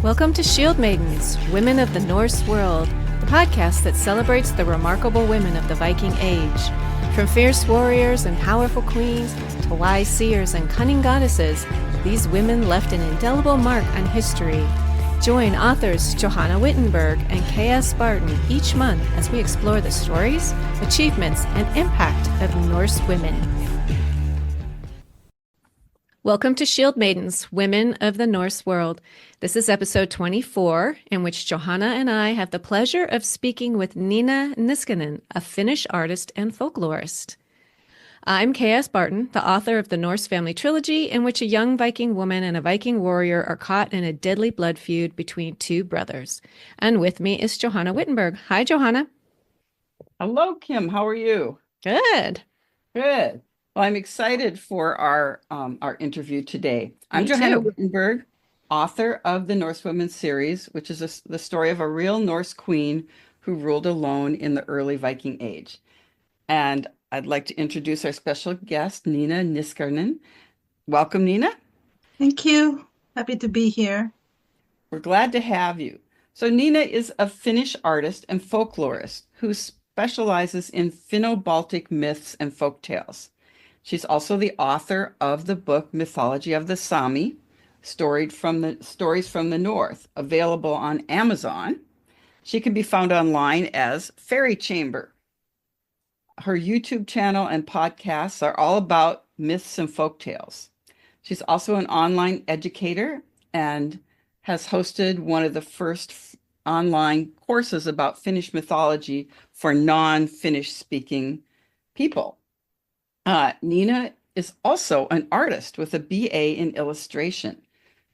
Welcome to Shield Maidens, Women of the Norse World, the podcast that celebrates the remarkable women of the Viking Age. From fierce warriors and powerful queens to wise seers and cunning goddesses, these women left an indelible mark on history. Join authors Johanna Wittenberg and K.S. Barton each month as we explore the stories, achievements, and impact of Norse women. Welcome to Shield Maidens, Women of the Norse World. This is episode 24, in which Johanna and I have the pleasure of speaking with Niina Niskanen, a Finnish artist and folklorist. I'm K.S. Barton, the author of the Norse family trilogy, in which a young Viking woman and a Viking warrior are caught in a deadly blood feud between two brothers. And with me is Johanna Wittenberg. Hi, Johanna. Hello, Kim. How are you? Good. Good. Well, I'm excited for our interview today. I'm Me Johanna too. Wittenberg, author of the Norse Women series, which is the story of a real Norse queen who ruled alone in the early Viking Age. And I'd like to introduce our special guest, Niina Niskanen. Welcome, Niina. Thank you. Happy to be here. We're glad to have you. So Niina is a Finnish artist and folklorist who specializes in Finno-Baltic myths and folk tales. She's also the author of the book Mythology of the Sami, Stories from the North, available on Amazon. She can be found online as Fairy Chamber. Her YouTube channel and podcasts are all about myths and folk tales. She's also an online educator and has hosted one of the first online courses about Finnish mythology for non-Finnish speaking people. Niina is also an artist with a BA in illustration.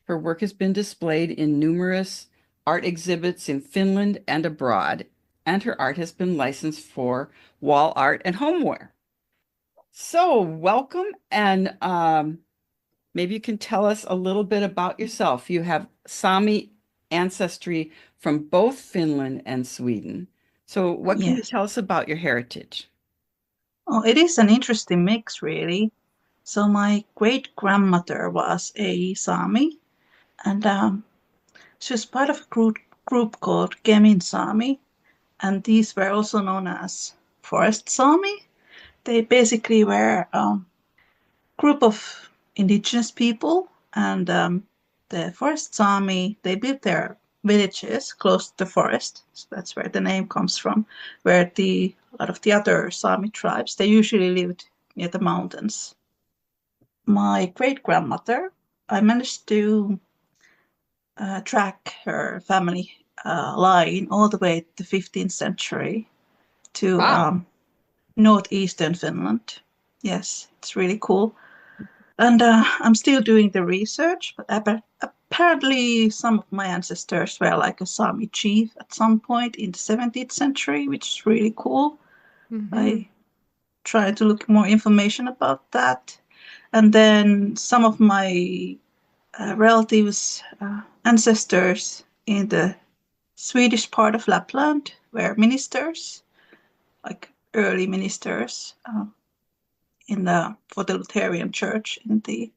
Her work has been displayed in numerous art exhibits in Finland and abroad, and her art has been licensed for wall art and homeware. So welcome, and maybe you can tell us a little bit about yourself. You have Sami ancestry from both Finland and Sweden. So what can you tell us about your heritage? Oh, it is an interesting mix, really. So my great-grandmother was a Sami, and she was part of a group called Kemin Sami, and these were also known as forest Sami. They basically were a group of indigenous people, and the forest Sami, they built their villages close to the forest. So that's where the name comes from, where a lot of the other Sami tribes, they usually lived near the mountains. My great-grandmother, I managed to track her family line all the way to the 15th century to northeastern Finland. Yes, it's really cool. And I'm still doing the research, but apparently some of my ancestors were like a Sami chief at some point in the 17th century, which is really cool. Mm-hmm. I tried to look more information about that. And then some of my relatives, ancestors in the Swedish part of Lapland were ministers, like early ministers for the Lutheran Church in the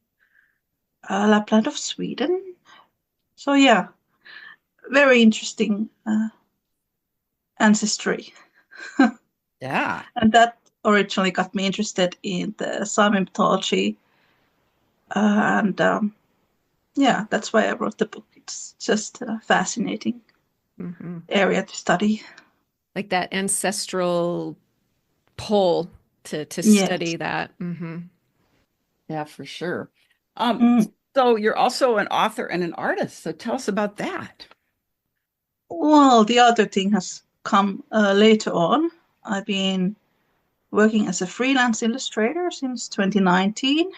Lapland of Sweden. So yeah, very interesting ancestry. Yeah. And that originally got me interested in the Sami mythology. Yeah, that's why I wrote the book. It's just a fascinating area to study. Like that ancestral pull to study that. Mm-hmm. Yeah, for sure. So you're also an author and an artist. So tell us about that. Well, the other thing has come later on. I've been working as a freelance illustrator since 2019.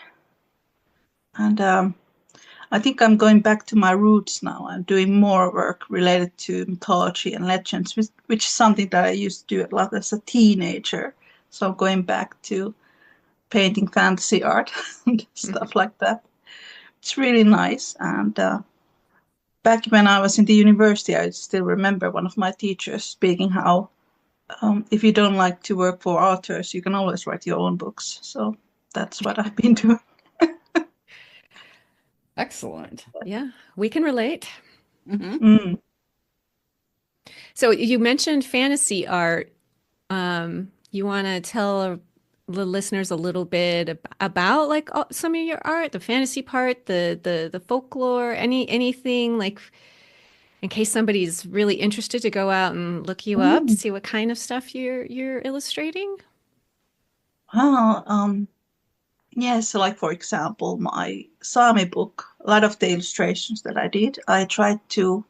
And I think I'm going back to my roots now. I'm doing more work related to mythology and legends, which is something that I used to do a lot as a teenager. So going back to painting fantasy art and stuff like that. It's really nice. And back when I was in the university, I still remember one of my teachers speaking how if you don't like to work for authors, you can always write your own books. So that's what I've been doing. Excellent. Yeah, we can relate. Mhm. Mm. So you mentioned fantasy art. You want to tell the listeners a little bit about like some of your art, the fantasy part, the folklore, anything like in case somebody's really interested to go out and look you up to Mm. see what kind of stuff you're illustrating. Well, yeah, so like for example, my Sami book, a lot of the illustrations that I did, I tried to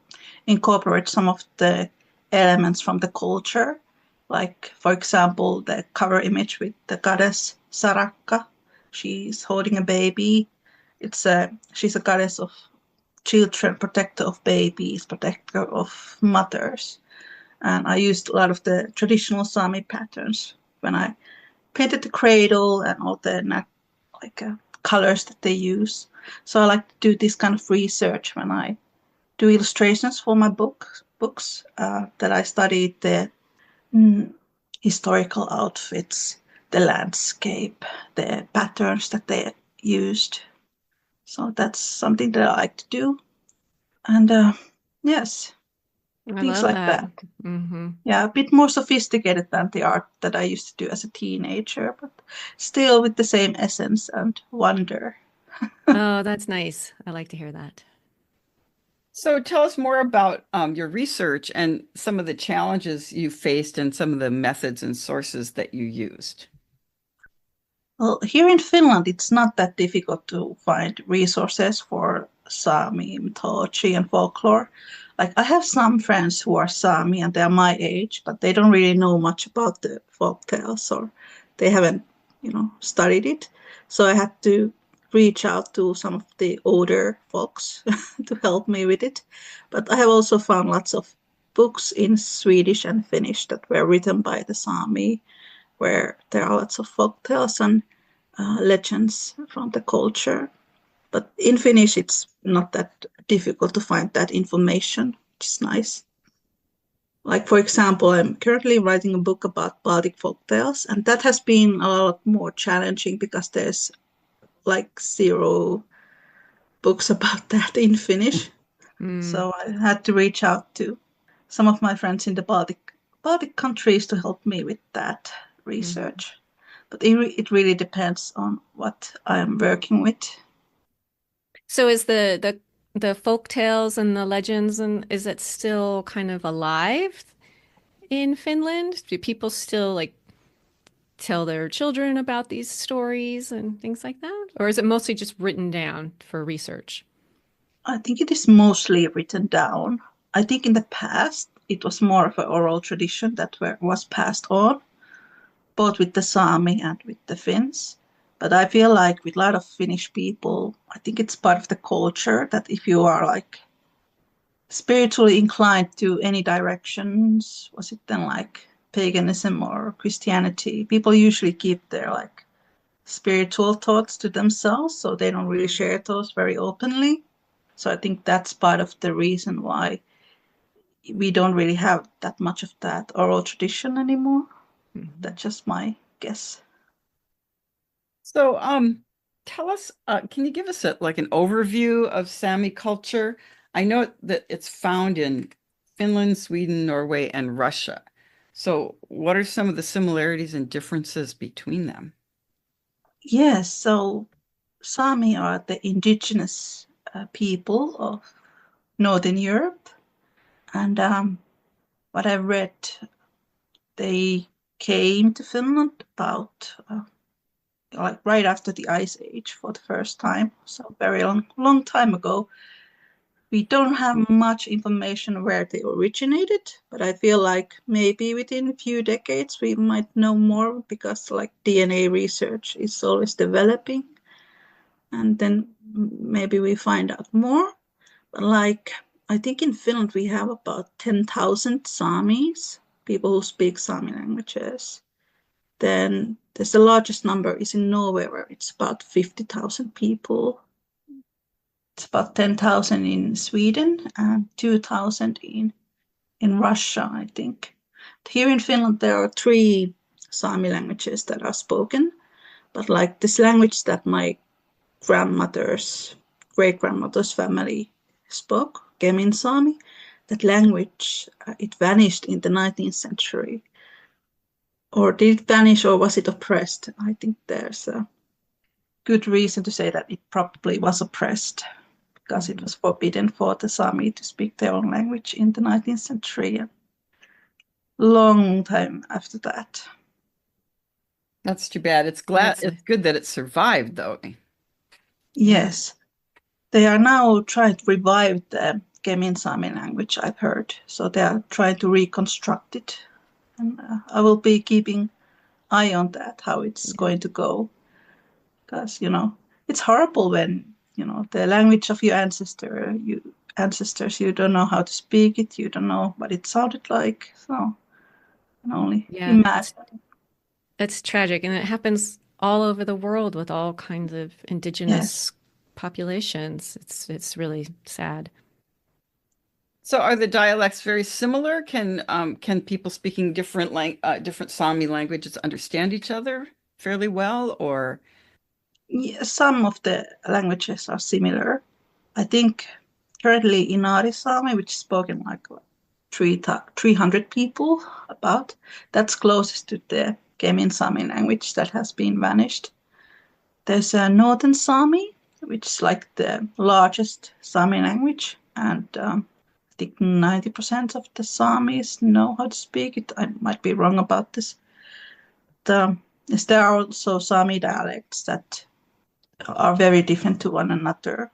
incorporate some of the elements from the culture. Like for example, the cover image with the goddess Sarakka. She's holding a baby. She's a goddess of children, protector of babies, protector of mothers. And I used a lot of the traditional Sami patterns when I painted the cradle and all the like colors that they use. So I like to do this kind of research when I do illustrations for my books that I studied the mm, historical outfits, the landscape, the patterns that they used. So that's something that I like to do. And yes, I things love like that. that. Hmm. Yeah, a bit more sophisticated than the art that I used to do as a teenager, but still with the same essence and wonder. Oh, that's nice. I like to hear that. So tell us more about your research and some of the challenges you faced and some of the methods and sources that you used. Well, here in Finland, it's not that difficult to find resources for Sami mythology and folklore. Like, I have some friends who are Sami and they're my age, but they don't really know much about the folk tales or they haven't, studied it. So I had to reach out to some of the older folks to help me with it. But I have also found lots of books in Swedish and Finnish that were written by the Sami where there are lots of folk tales and legends from the culture. But in Finnish, it's not that difficult to find that information, which is nice. Like, for example, I'm currently writing a book about Baltic folk tales, and that has been a lot more challenging because there's like zero books about that in Finnish. Mm, So I had to reach out to some of my friends in the Baltic countries to help me with that mhm. research. But it really depends on what I'm working with. So is the folk tales and the legends and is it still kind of alive in Finland? Do people still like tell their children about these stories and things like that? Or is it mostly just written down for research? I think it is mostly written down. I think in the past it was more of an oral tradition that was passed on, both with the Sami and with the Finns. But I feel like with a lot of Finnish people, I think it's part of the culture that if you are like spiritually inclined to any directions, was it then like paganism or Christianity, people usually keep their like spiritual thoughts to themselves, so they don't really Mm, share those very openly. So I think that's part of the reason why we don't really have that much of that oral tradition anymore. mhm. That's just my guess. So tell us, can you give us like an overview of Sami culture? I know that it's found in Finland, Sweden, Norway, and Russia. So what are some of the similarities and differences between them? Yes, so Sami are the indigenous people of Northern Europe. And what I read, they came to Finland about like right after the Ice Age for the first time, so very long time ago. We don't have much information where they originated, but I feel like maybe within a few decades we might know more because like DNA research is always developing, and then maybe we find out more. But like I think in Finland we have about 10,000 Samis, people who speak Sami languages. Then there's the largest number is in Norway where it's about 50,000 people. It's about 10,000 in Sweden and 2,000 in Russia, I think. Here in Finland, there are three Sami languages that are spoken, but like this language that my grandmother's great grandmother's family spoke, Kemin Sami, that language, it vanished in the 19th century. Or did it vanish or was it oppressed? I think there's a good reason to say that it probably was oppressed because it was forbidden for the Sami to speak their own language in the 19th century. And long time after that. That's too bad. It's good that it survived, though. Yes. They are now trying to revive the Kemin Sami language, I've heard. So they are trying to reconstruct it. And I will be keeping eye on that, how it's going to go. Because, it's horrible when, the language of your ancestors, you don't know how to speak it, you don't know what it sounded like. So I can only imagine. It's tragic, and it happens all over the world with all kinds of indigenous populations. It's really sad. So are the dialects very similar? Can people speaking different Sami languages understand each other fairly well, or? Yeah, some of the languages are similar. I think currently Inari Sami, which is spoken like 300 people about, that's closest to the Kemin Sami language that has been vanished. There's a Northern Sami, which is like the largest Sami language, and I think 90% of the Samis know how to speak it. I might be wrong about this. There are also Sami dialects that are very different to one another.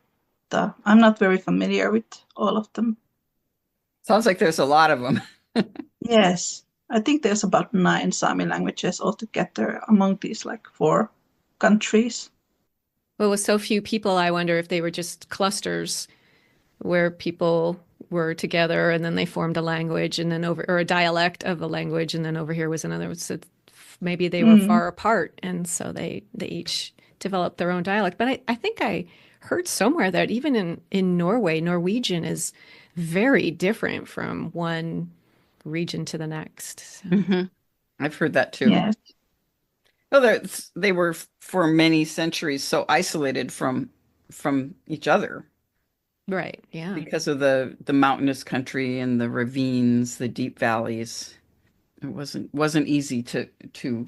I'm not very familiar with all of them. Sounds like there's a lot of them. Yes, I think there's about 9 Sami languages altogether among these 4 countries. Well, with so few people, I wonder if they were just clusters where people were together and then they formed a language and then or a dialect of a language, and then over here was another. So maybe they were far apart, and so they each developed their own dialect. But I think I heard somewhere that even in Norway, Norwegian is very different from one region to the next. So. I've heard that too. Yes. Well, they were for many centuries so isolated from each other. Right, yeah. Because of the mountainous country and the ravines, the deep valleys. It wasn't easy to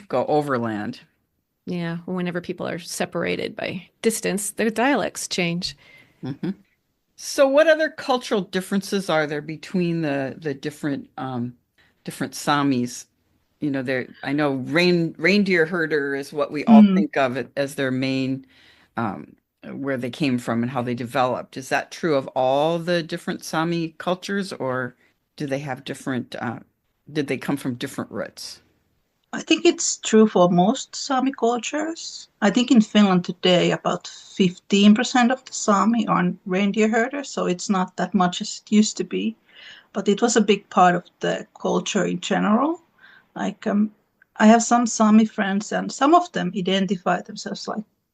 go overland. Yeah, whenever people are separated by distance, their dialects change. So what other cultural differences are there between the different Samis? I know reindeer herder is what we all think of it as their main where they came from and how they developed. Is that true of all the different Sami cultures, or do they have different did they come from different roots? I think it's true for most Sami cultures. I think in Finland today, about 15% of the Sami are reindeer herders, so it's not that much as it used to be. But it was a big part of the culture in general. I have some Sami friends, and some of them identify themselves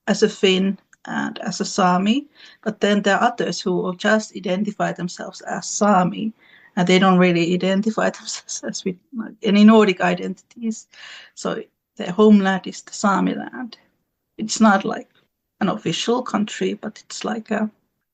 as a Finn and as a Sami. But then there are others who just identify themselves as Sami, and they don't really identify themselves as with any Nordic identities. So their homeland is the Sami land. It's not like an official country, but it's like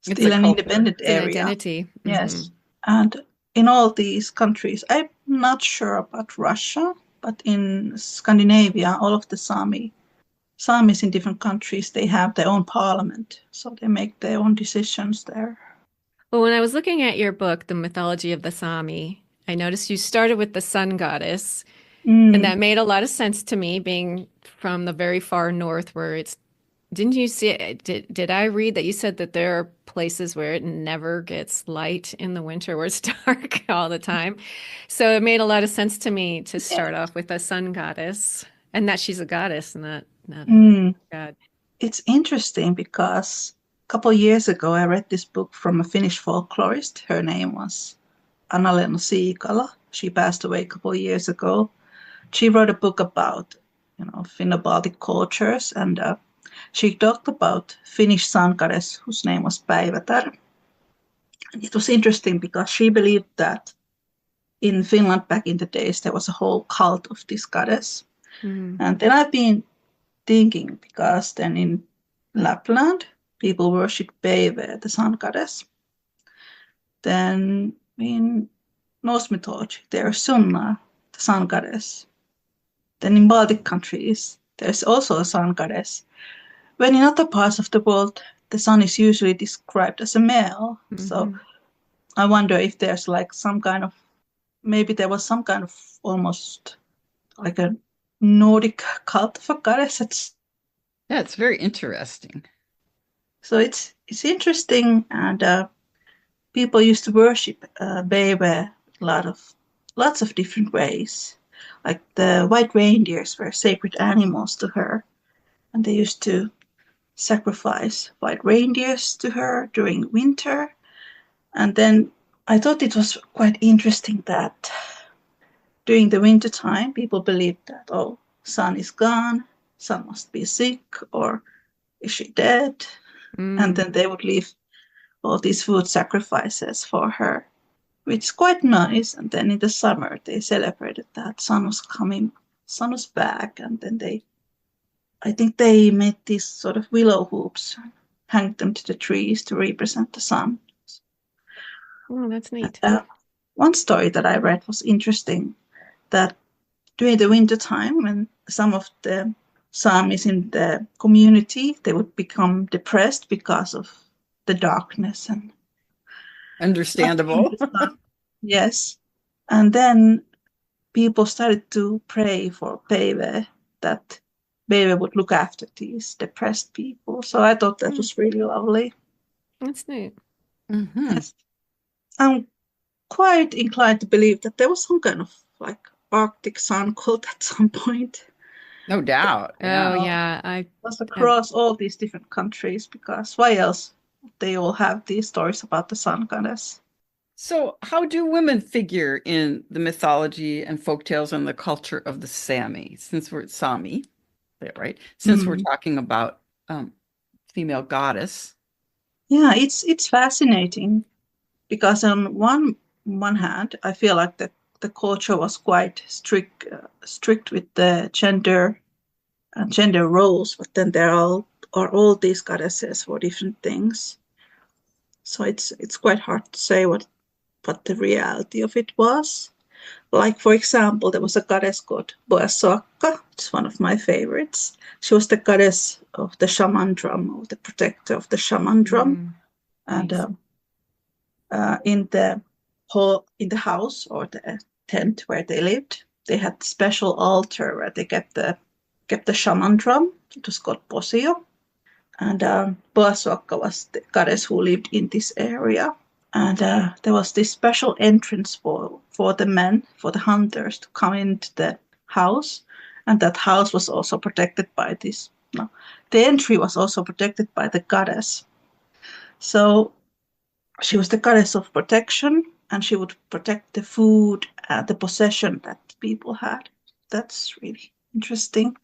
still an independent area. It's an identity. Yes. And in all these countries, I'm not sure about Russia, but in Scandinavia, all of the Samis in different countries, they have their own parliament. So they make their own decisions there. Well, when I was looking at your book, The Mythology of the Sami, I noticed you started with the sun goddess. And that made a lot of sense to me, being from the very far north where didn't you see it? Did I read that you said that there are places where it never gets light in the winter, where it's dark all the time? So it made a lot of sense to me to start off with the sun goddess, and that she's a goddess and not a god. It's interesting because a couple of years ago, I read this book from a Finnish folklorist. Her name was Anna-Leena Siikala. She passed away a couple of years ago. She wrote a book about, Finno-Baltic cultures, and she talked about Finnish sun goddess whose name was Päivätär. And it was interesting because she believed that in Finland back in the days there was a whole cult of this goddess. And then I've been thinking, because then in Lapland people worship Päivä, the sun goddess. Then in Norse mythology, there's Sunna, the sun goddess. Then in Baltic countries, there's also a sun goddess. When in other parts of the world, the sun is usually described as a male. So I wonder if there's like some kind of, maybe there was some kind of almost like a Nordic cult of a goddess. Yeah, it's very interesting. So it's interesting, and people used to worship Bebe lots of different ways. Like the white reindeers were sacred animals to her, and they used to sacrifice white reindeers to her during winter. And then I thought it was quite interesting that during the winter time, people believed that, oh, sun is gone, sun must be sick, or is she dead? And then they would leave all these food sacrifices for her, which is quite nice. And then in the summer, they celebrated that sun was coming, sun was back, and then I think they made these sort of willow hoops, hanged them to the trees to represent the sun. Oh, that's neat. One story that I read was interesting, that during the winter time, when some of the Samis in the community, they would become depressed because of the darkness and Understandable. yes. And then people started to pray for Peve, that Peve would look after these depressed people. So I thought that was really lovely. That's neat. Yes. I'm quite inclined to believe that there was some kind of like Arctic sun cult at some point. No doubt. Oh, yeah. It was across all these different countries, because why else would they all have these stories about the sun goddess? So how do women figure in the mythology and folktales and the culture of the Sami? Since we're Sami, right? Since we're talking about female goddess. Yeah, it's fascinating, because on one hand, I feel like the culture was quite strict with the gender roles, but then there are all these goddesses for different things. So it's quite hard to say what the reality of it was. Like, for example, there was a goddess called Boasokka, which is one of my favorites. She was the goddess of the shaman drum, or the protector of the shaman drum. And in the house, or the tent where they lived, they had a special altar where they kept the shaman drum. It was called Posio. And Boasokka was the goddess who lived in this area. And there was this special entrance for the men, for the hunters, to come into the house. And that house was also protected by this. No, the entry was also protected by the goddess. So she was the goddess of protection, and she would protect the food and the possession that people had. That's really interesting.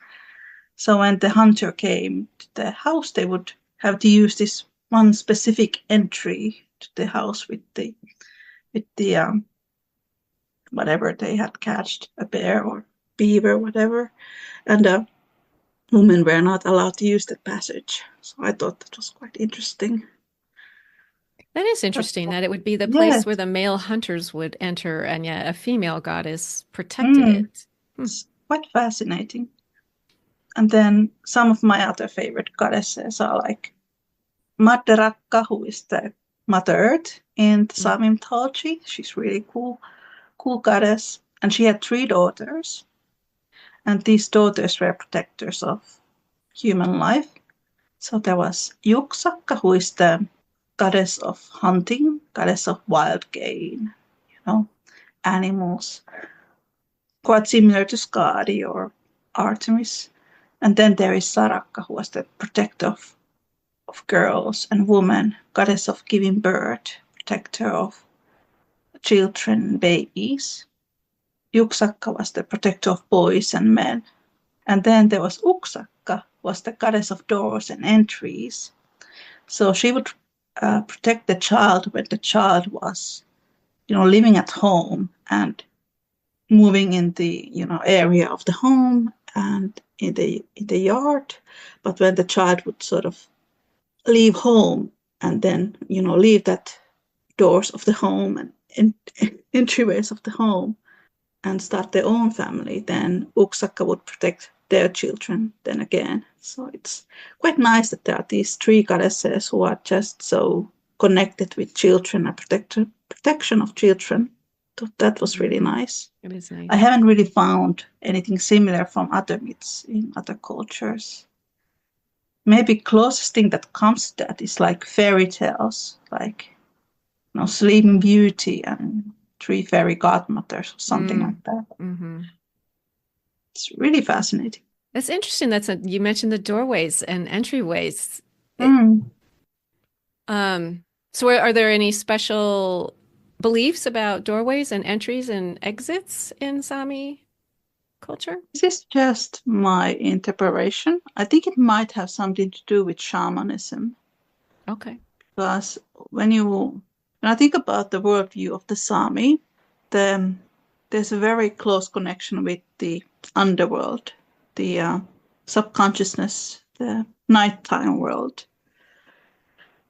So when the hunter came to the house, they would have to use this one specific entry to the house with the whatever they had catched, a bear or beaver, whatever. And women were not allowed to use that passage. So I thought that was quite interesting. That is interesting, that it would be the place where the male hunters would enter, and yet a female goddess protected it. It's quite fascinating. And then some of my other favorite goddesses are like Madderakka, who is the Mother Earth in the Sami mythology. She's really cool goddess. And she had 3 daughters. And these daughters were protectors of human life. So there was Yuksakka, who is the goddess of hunting, goddess of wild game, animals, quite similar to Skadi or Artemis. And then there is Sarakka, who was the protector of girls and women, goddess of giving birth, protector of children, babies. Yuksakka was the protector of boys and men. And then there was Uksakka, was the goddess of doors and entries. So she would protect the child when the child was, living at home and moving in the, area of the home and in the yard. But when the child would sort of leave home and then, leave that doors of the home and entryways of the home and start their own family, then uksakka would protect their children then again. So it's quite nice that there are these three goddesses who are just so connected with children and protection of children. So that was really nice. It is nice. I haven't really found anything similar from other myths in other cultures. Maybe closest thing that comes to that is like fairy tales, like Sleeping Beauty and Three Fairy Godmothers or something like that. Mm-hmm. It's really fascinating. That's interesting. You mentioned the doorways and entryways. So are there any special beliefs about doorways and entries and exits in Sami culture? This is just my interpretation. I think it might have something to do with shamanism. Okay. Because when I think about the worldview of the Sami, there's a very close connection with the underworld, the subconsciousness, the nighttime world.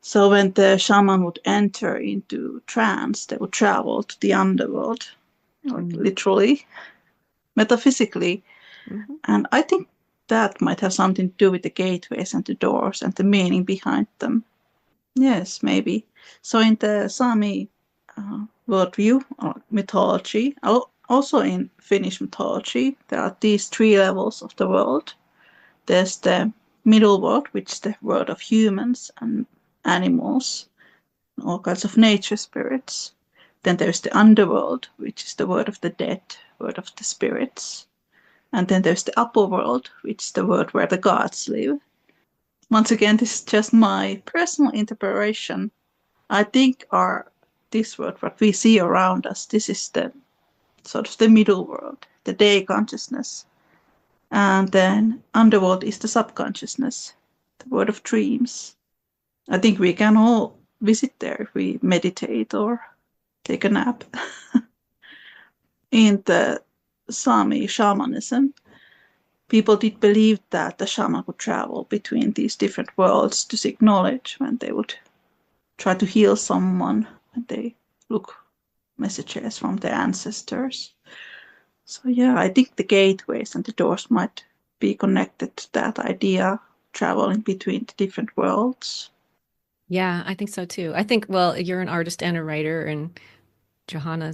So when the shaman would enter into trance, they would travel to the underworld, literally, metaphysically. Mm-hmm. And I think that might have something to do with the gateways and the doors and the meaning behind them. Yes, maybe. So in the Sami worldview or mythology, also in Finnish mythology, there are these three levels of the world. There's the middle world, which is the world of humans and animals, all kinds of nature spirits. Then there's the underworld, which is the world of the dead, world of the spirits. And then there's the upper world, which is the world where the gods live. Once again, this is just my personal interpretation. I think this world, what we see around us, this is the sort of the middle world, the day consciousness. And then underworld is the subconsciousness, the world of dreams. I think we can all visit there if we meditate or take a nap. In the Sami shamanism, people did believe that the shaman would travel between these different worlds to seek knowledge when they would try to heal someone, when they look messages from their ancestors. So yeah, I think the gateways and the doors might be connected to that idea, traveling between the different worlds. Yeah, I think so too. I think, well, you're an artist and a writer, and Johanna,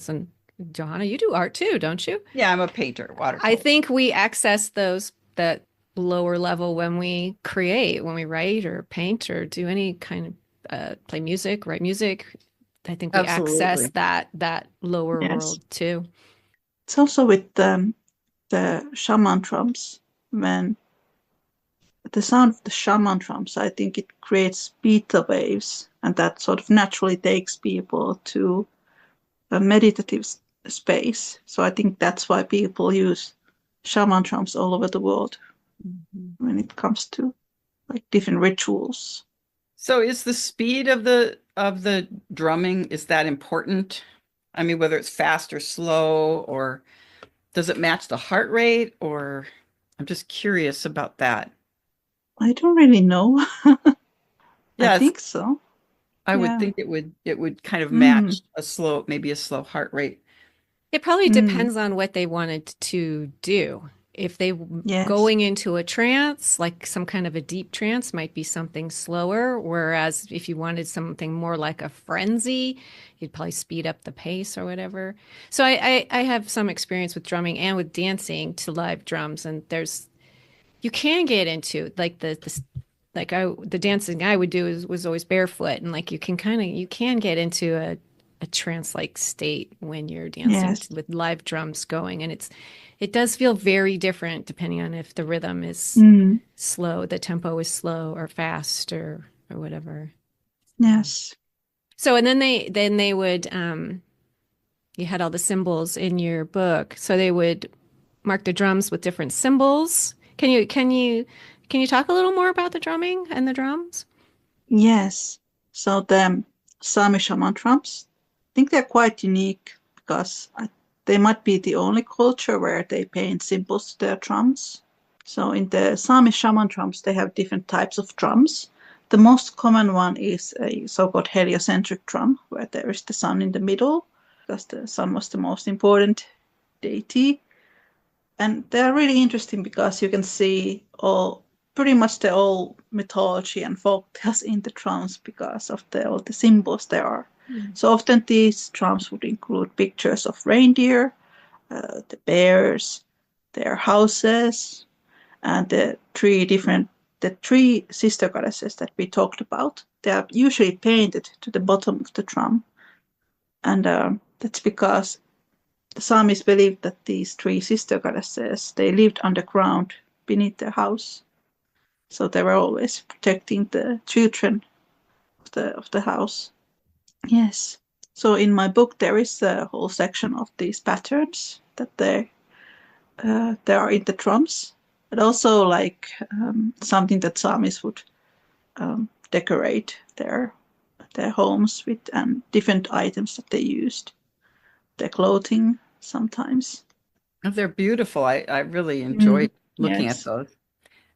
you do art too, don't you? Yeah, I'm a painter, watercolor. I think we access that lower level when we create, when we write or paint or do any kind of play music, write music. I think we access that lower world too. It's also with the shaman drums. When the sound of the shaman drums, I think it creates beta waves, and that sort of naturally takes people to a meditative space. So I think that's why people use shaman drums all over the world when it comes to like different rituals. So is the speed of the drumming, is that important? I mean, whether it's fast or slow, or does it match the heart rate, or I'm just curious about that. I don't really know. Yeah, I think so. I would think it would kind of match maybe a slow heart rate. It probably depends on what they wanted to do. If they going into a trance, like some kind of a deep trance, might be something slower. Whereas if you wanted something more like a frenzy, you'd probably speed up the pace or whatever. So I have some experience with drumming and with dancing to live drums, and you can get into like the dancing I would do was always barefoot, and like you can get into a trance-like state when you're dancing with live drums going, and it does feel very different depending on if the rhythm is slow, the tempo is slow or fast or whatever. Yes. So and then they would you had all the symbols in your book, so they would mark the drums with different symbols. Can you talk a little more about the drumming and the drums? Yes. So the Sami shaman drums, I think they're quite unique because they might be the only culture where they paint symbols to their drums. So in the Sami shaman drums, they have different types of drums. The most common one is a so-called heliocentric drum, where there is the sun in the middle, because the sun was the most important deity. And they're really interesting because you can see pretty much the old mythology and folk tales in the drums because of all the symbols there are. So often these drums would include pictures of reindeer, the bears, their houses, and the three sister goddesses that we talked about. They are usually painted to the bottom of the drum, and that's because the Samis believed that these three sister goddesses, they lived underground beneath their house, so they were always protecting the children of the house. Yes. So in my book there is a whole section of these patterns that there are in the drums, but also like something that Samis would decorate their homes with, and different items that they used, their clothing sometimes. Oh, they're beautiful. I really enjoyed looking at Yes, those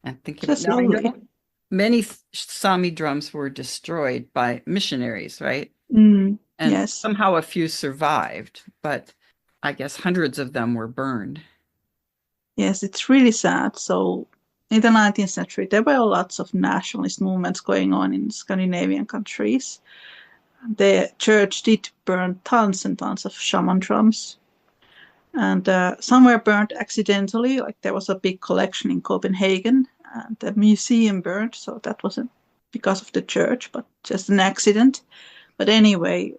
and thinking about. just Now I lovely. know many Sami drums were destroyed by missionaries, right? And Yes, somehow a few survived, but I guess hundreds of them were burned. yes, it's really sad. So in the 19th century, there were lots of nationalist movements going on in Scandinavian countries. The church did burn tons and tons of shaman drums, and some were burned accidentally. Like there was a big collection in Copenhagen, and the museum burned. So that wasn't because of the church, but just an accident. But anyway,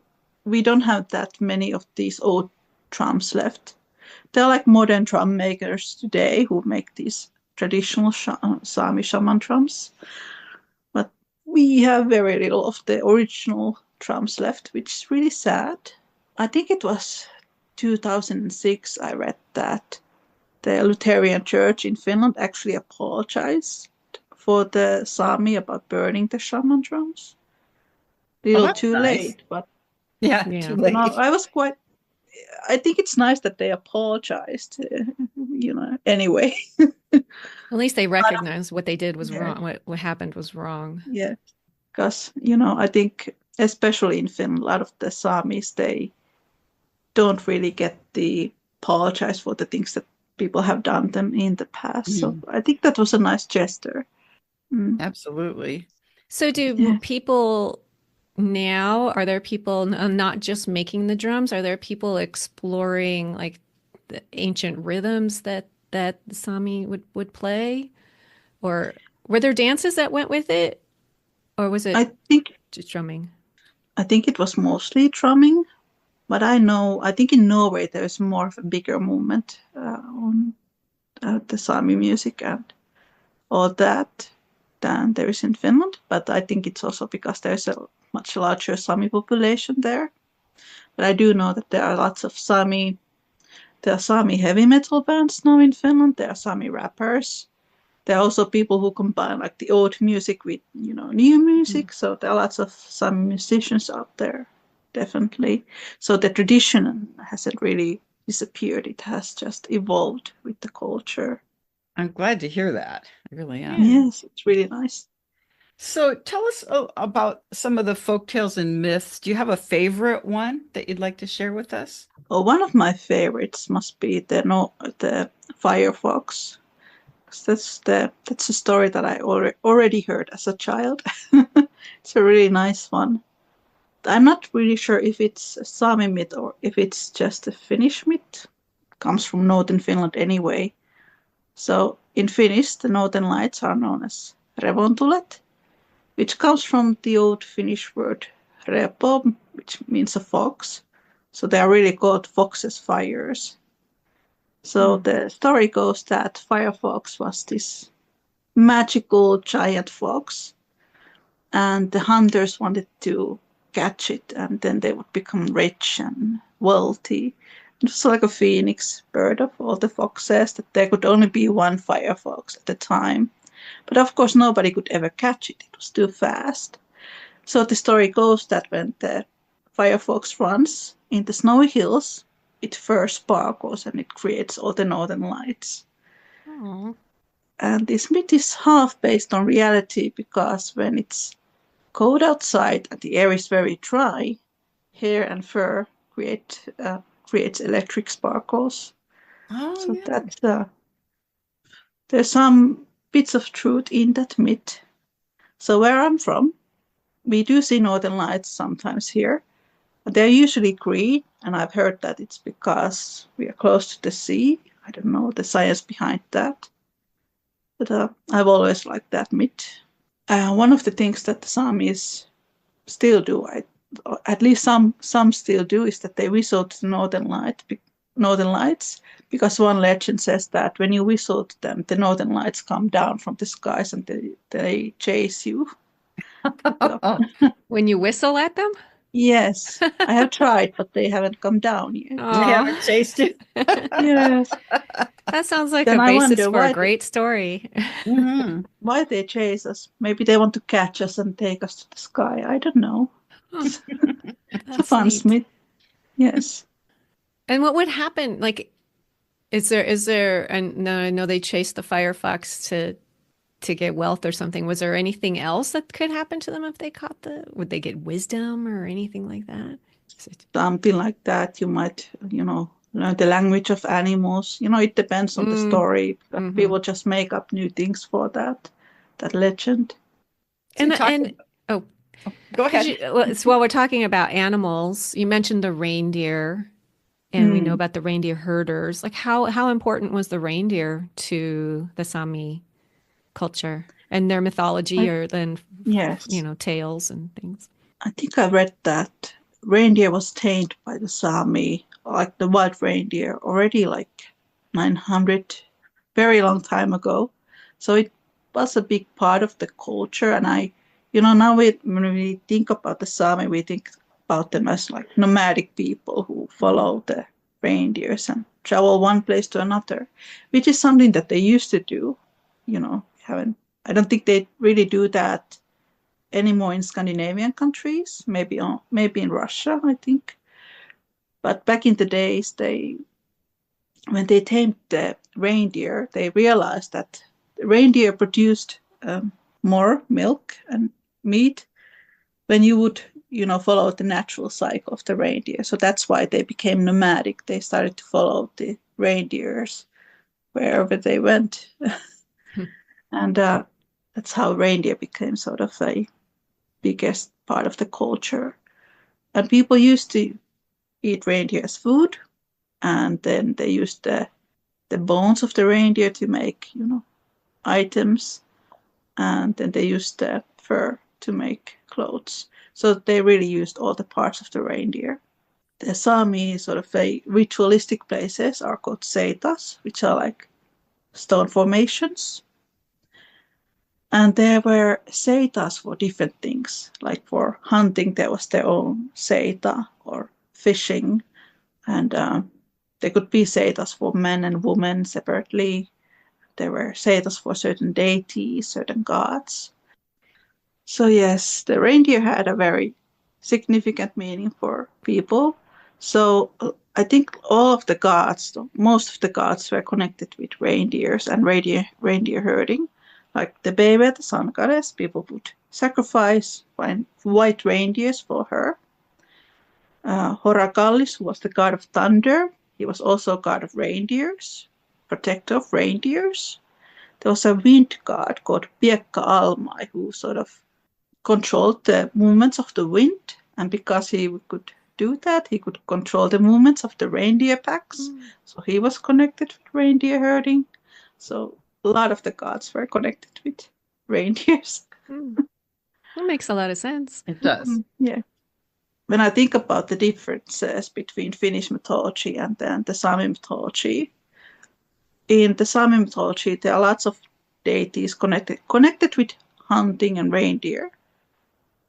we don't have that many of these old drums left. There are like modern drum makers today who make these traditional Sami shaman drums, but we have very little of the original drums left, which is really sad. I think it was 2006 I read that the Lutheran Church in Finland actually apologized for the Sami about burning the shaman drums. Oh, Little that's too nice. late, but Yeah, Yeah. too late. I think it's nice that they apologized, anyway. At least they recognize what they did was Yeah, wrong. What happened was wrong. yeah. Because, I think especially in Finland, a lot of the Samis, they don't really get the apologize for the things that people have done them in the past. So Mm, I think that was a nice gesture. Mm. absolutely. So do Yeah. people now, are there people not just making the drums? Are there people exploring like the ancient rhythms that the Sami would play? Or were there dances that went with it? Or was it I think just drumming? I think it was mostly drumming, but I think in Norway there is more of a bigger movement on the Sami music and all that than there is in Finland. But I think it's also because there's a much larger Sami population there. But I do know that there are lots of there are Sami heavy metal bands now in Finland. There are Sami rappers. There are also people who combine like the old music with, new music. So there are lots of Sami musicians out there, definitely. So the tradition hasn't really disappeared. It has just evolved with the culture. I'm glad to hear that. I really am. Yeah. Yes, it's really nice. So tell us about some of the folk tales and myths. Do you have a favorite one that you'd like to share with us? Oh, one of my favorites must be the Firefox. That's a story that I already heard as a child. It's a really nice one. I'm not really sure if it's a Sami myth or if it's just a Finnish myth. It comes from northern Finland anyway. So in Finnish, the northern lights are known as revontulet, which comes from the old Finnish word repo, which means a fox. So they are really called foxes' fires. So the story goes that Firefox was this magical giant fox, and the hunters wanted to catch it, and then they would become rich and wealthy. It was like a phoenix bird of all the foxes, that there could only be one firefox at a time. But of course, nobody could ever catch it, it was too fast. So the story goes that when the firefox runs in the snowy hills, it first sparkles and it creates all the northern lights. Oh. And this myth is half based on reality because when it's cold outside and the air is very dry, hair and fur creates electric sparkles. Oh, So yeah. that's there's some bits of truth in that myth. So where I'm from, we do see northern lights sometimes here. But they're usually green, and I've heard that it's because we are close to the sea. I don't know the science behind that, but I've always liked that myth. One of the things that the Samis still do, at least some still do, is that they whistle to the northern lights, because one legend says that when you whistle to them, the northern lights come down from the skies and they chase you. When you whistle at them? Yes, I have tried, but they haven't come down yet. They haven't chased you. Yes. That sounds like Then a I basis wonder for a great story. why they chase us. Maybe they want to catch us and take us to the sky. I don't know. It's a That's fun neat. myth. Yes. And what would happen? Like, is there, and no, I know they chased the firefox to get wealth or something. Was there anything else that could happen to them if they caught would they get wisdom or anything like that? Something like that. You might, learn the language of animals. It depends on the story. Mm-hmm. People just make up new things for that legend. And oh, go ahead. So while we're talking about animals, you mentioned the reindeer, and we know about the reindeer herders. Like how important was the reindeer to the Sami culture and their mythology, or then Yes, tales and things? I think I read that reindeer was tamed by the Sami, like the wild reindeer, already like 900, very long time ago. So it was a big part of the culture. And now when we think about the Sami, we think about them as like nomadic people who follow the reindeers and travel one place to another, which is something that they used to do. I don't think they really do that anymore in Scandinavian countries, maybe in Russia, I think. But back in the days, when they tamed the reindeer, they realized that the reindeer produced more milk and meat when you would, follow the natural cycle of the reindeer. So that's why they became nomadic. They started to follow the reindeers wherever they went. And that's how reindeer became sort of a biggest part of the culture. And people used to eat reindeer as food, and then they used the bones of the reindeer to make, items, and then they used the fur to make clothes. So they really used all the parts of the reindeer. The Sami sort of ritualistic places are called seitas, which are like stone formations. And there were seitas for different things. Like for hunting, there was their own seita, or fishing. And there could be seitas for men and women separately. There were seitas for certain deities, certain gods. So yes, the reindeer had a very significant meaning for people. So I think most of the gods were connected with reindeers and reindeer herding. Like the baby, the sun goddess, people would sacrifice white reindeers for her. Horakallis, who was the god of thunder, he was also god of reindeers, protector of reindeers. There was a wind god called Piekka Almai, who sort of controlled the movements of the wind. And because he could do that, he could control the movements of the reindeer packs. So he was connected with reindeer herding. So a lot of the gods were connected with reindeers. That makes a lot of sense. It does. Yeah. When I think about the differences between Finnish mythology and then the Sami mythology, in the Sami mythology, there are lots of deities connected with hunting and reindeer.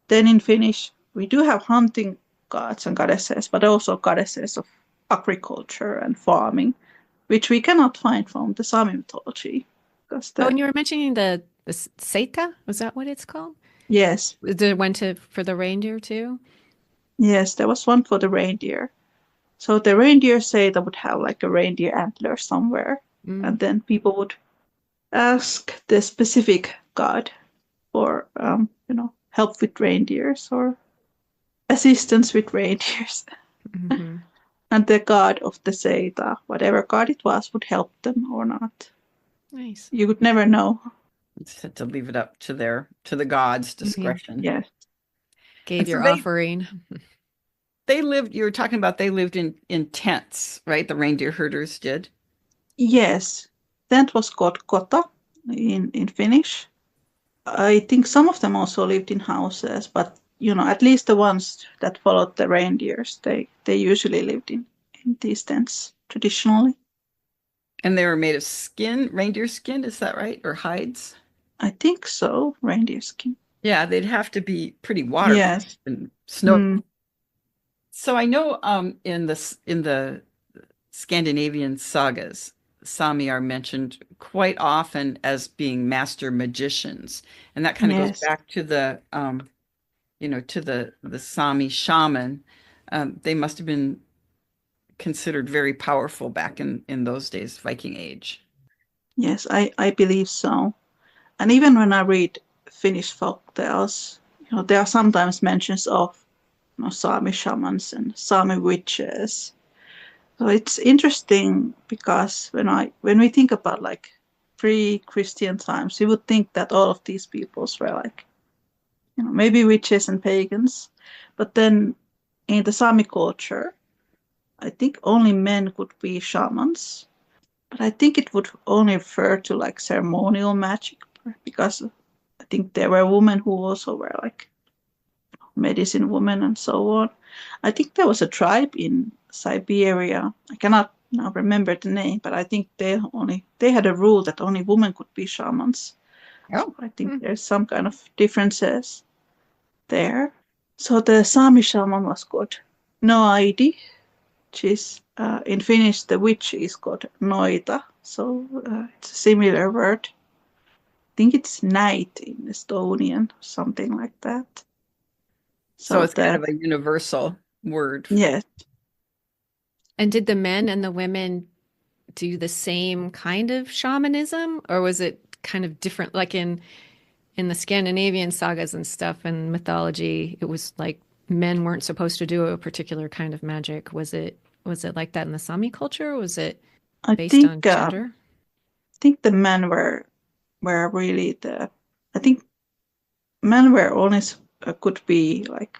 Then in Finnish, we do have hunting gods and goddesses, but also goddesses of agriculture and farming, which we cannot find from the Sami mythology. And you were mentioning the Seita, was that what it's called? Yes. There went for the reindeer too? Yes, there was one for the reindeer. So the reindeer Seita would have like a reindeer antler somewhere, and then people would ask the specific god for, help with reindeers or assistance with reindeers. Mm-hmm. And the god of the Seta, whatever god it was, would help them or not. Nice. You could never know. Just had to leave it up to the gods' discretion. Yes. Gave And so your offering. they lived, you were talking about they lived in tents, right? The reindeer herders did. Yes. That was called kota in Finnish. I think some of them also lived in houses, but at least the ones that followed the reindeers, they usually lived in these tents traditionally. And they were made of skin, reindeer skin, is that right? Or hides? I think so, reindeer skin. Yeah, they'd have to be pretty waterproof Yes. and snow. So I know in the Scandinavian sagas, Sami are mentioned quite often as being master magicians, and that kind of goes Yes. back to the Sami shaman. They must have been considered very powerful back in those days, Viking age. Yes, I believe so. And even when I read Finnish folk tales, there are sometimes mentions of Sami shamans and Sami witches. So it's interesting because when we think about like pre-Christian times, you would think that all of these peoples were like, maybe witches and pagans. But then in the Sami culture, I think only men could be shamans. But I think it would only refer to like ceremonial magic because I think there were women who also were like medicine women and so on. I think there was a tribe in Siberia. I cannot now remember the name, but I think they had a rule that only women could be shamans. So Oh, I think there's some kind of differences there. So the Sami shaman was called Noidi, which is in Finnish the witch is called Noita. So it's a similar word. I think it's night in Estonian, something like that. so So it's kind of a universal word. yes, And did the men and the women do the same kind of shamanism, or was it kind of different? Like in the Scandinavian sagas and stuff and mythology, it was like men weren't supposed to do a particular kind of magic. Was it like that in the Sami culture? Or was it I based on think gender? the men were really the. I think men were only could be like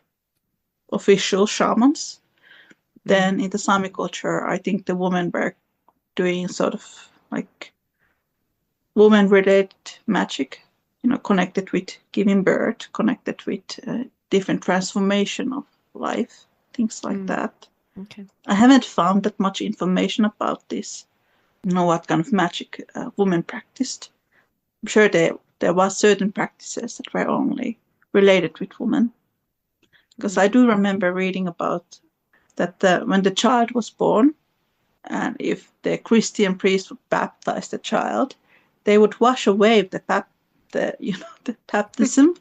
official shamans. Then in the Sami culture, I think the women were doing sort of like woman-related magic, connected with giving birth, connected with different transformation of life, things like that. Okay. I haven't found that much information about this, what kind of magic women practiced. I'm sure there was certain practices that were only related with women. Because I do remember reading about that when the child was born, and if the Christian priest would baptize the child, they would wash away the baptism,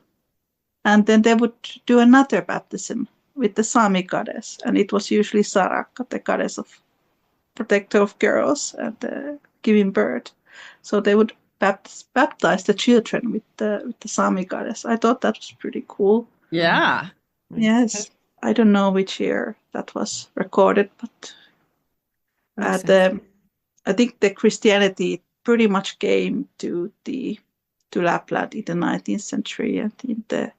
and then they would do another baptism with the Sami goddess, and it was usually Saraka, the goddess of protector of girls and giving birth. So they would baptize the children with the Sami goddess. I thought that was pretty cool. Yeah. Yes, I don't know which year that was recorded, but Makes sense. I think the Christianity pretty much came to Lapland in the 19th century and in the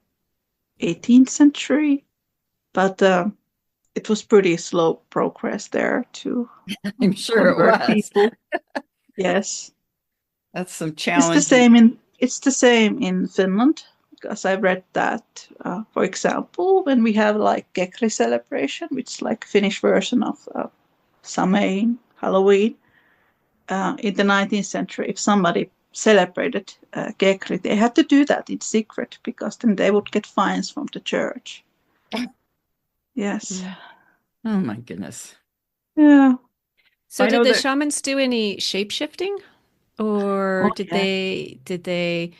18th century, but it was pretty slow progress there to I'm sure it convert was. people. Yes, That's some it's the challenging. same in Finland because I read that, for example, when we have like Kekri celebration, which is like Finnish version of Samain Halloween. In the 19th century, if somebody celebrated Kekri, they had to do that in secret because then they would get fines from the church. Yes. Oh my goodness. Yeah. So I did know the that shamans do any shape shifting, or Oh, did yeah. they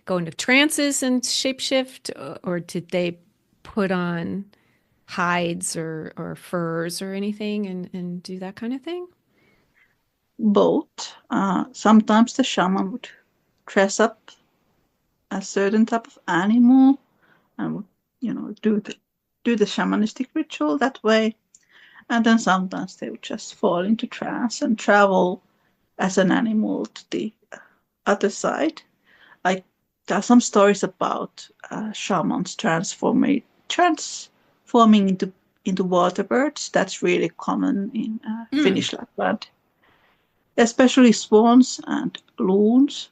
go into trances and shapeshift, or did they put on hides or furs or anything and do that kind of thing? Both. Sometimes the shaman would dress up a certain type of animal. and would, do the shamanistic ritual that way. And then sometimes they would just fall into trance and travel as an animal to the other side. Like there are some stories about shamans transforming into water birds. That's really common in Mm. Finnish Lapland, especially swans and loons.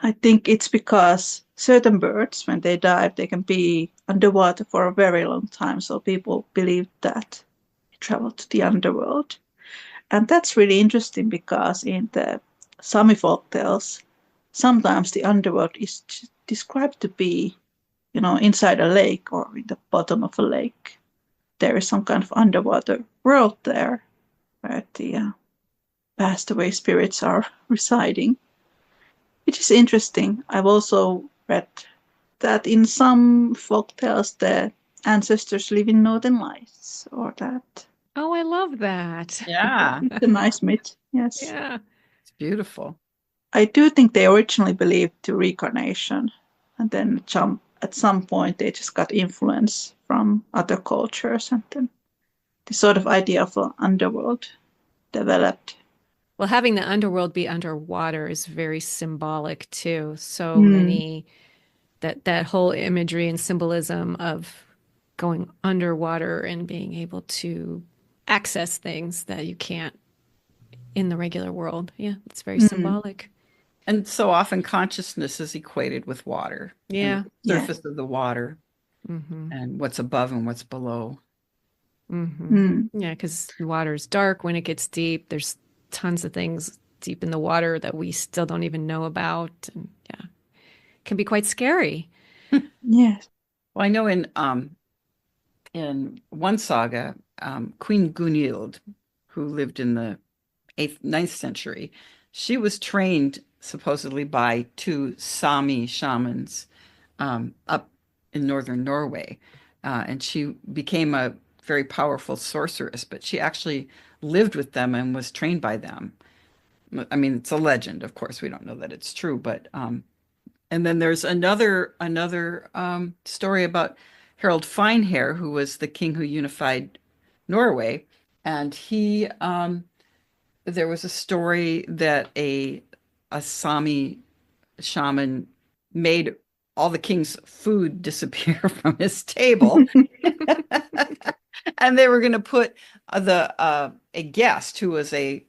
I think it's because certain birds, when they dive, they can be underwater for a very long time. So people believe that they travel to the underworld. And that's really interesting because in the Sami folk tales, sometimes the underworld is described to be, inside a lake or in the bottom of a lake. There is some kind of underwater world there where the passed away spirits are residing, which is interesting. I've also read that in some folk tales the ancestors live in northern lights, or that. Oh, I love that. Yeah, It's a nice myth, yes. Yeah. it's beautiful. I do think they originally believed to reincarnation, and then at some point they just got influence from other cultures, and then the sort of idea of an underworld developed. Well, having the underworld be underwater is very symbolic too. So Mm, many that whole imagery and symbolism of going underwater and being able to access things that you can't in the regular world. Yeah, it's very mm, symbolic. And so often consciousness is equated with water and Yeah. the yeah. surface of the water Mm-hmm. and what's above and what's below. Mm-hmm. Mm, Yeah, because the water's dark when it gets deep. There's tons of things deep in the water that we still don't even know about. And yeah, it can be quite scary. yes. Well, I know in one saga, Queen Gunhild, who lived in the ninth century, she was trained supposedly by two Sami shamans up in northern Norway. And she became a very powerful sorceress, but she actually lived with them and was trained by them. I mean, it's a legend, of course. We don't know that it's true, but and then there's another story about Harold Finehair, who was the king who unified Norway, and he there was a story that a Sami shaman made all the king's food disappear from his table, and they were going to put the a guest who was a